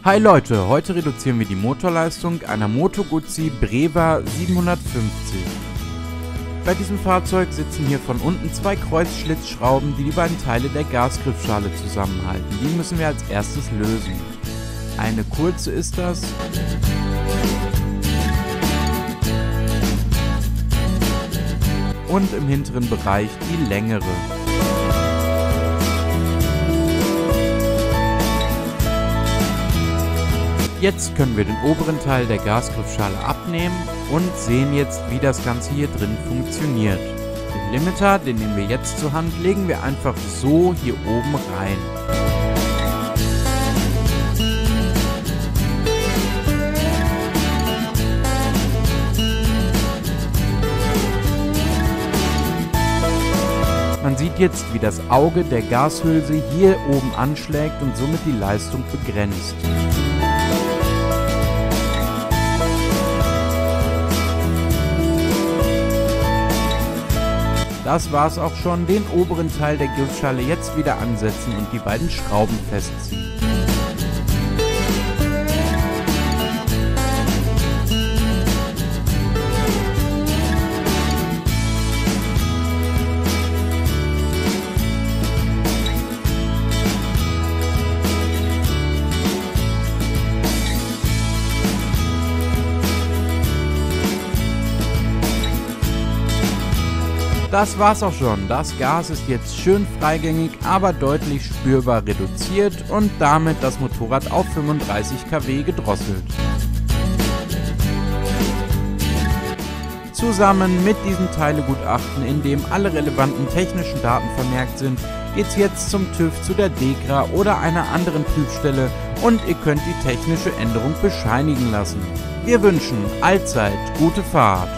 Hi Leute, heute reduzieren wir die Motorleistung einer Moto Guzzi Breva 750. Bei diesem Fahrzeug sitzen hier von unten zwei Kreuzschlitzschrauben, die die beiden Teile der Gasgriffschale zusammenhalten. Die müssen wir als erstes lösen. Eine kurze ist das. Und im hinteren Bereich die längere. Jetzt können wir den oberen Teil der Gasgriffschale abnehmen und sehen jetzt, wie das Ganze hier drin funktioniert. Den Limiter, den nehmen wir jetzt zur Hand, legen wir einfach so hier oben rein. Man sieht jetzt, wie das Auge der Gashülse hier oben anschlägt und somit die Leistung begrenzt. Das war's auch schon, den oberen Teil der Griffschale jetzt wieder ansetzen und die beiden Schrauben festziehen. Das war's auch schon. Das Gas ist jetzt schön freigängig, aber deutlich spürbar reduziert und damit das Motorrad auf 35 kW gedrosselt. Zusammen mit diesem Teilegutachten, in dem alle relevanten technischen Daten vermerkt sind, geht's jetzt zum TÜV, zu der DEKRA oder einer anderen Prüfstelle und ihr könnt die technische Änderung bescheinigen lassen. Wir wünschen allzeit gute Fahrt.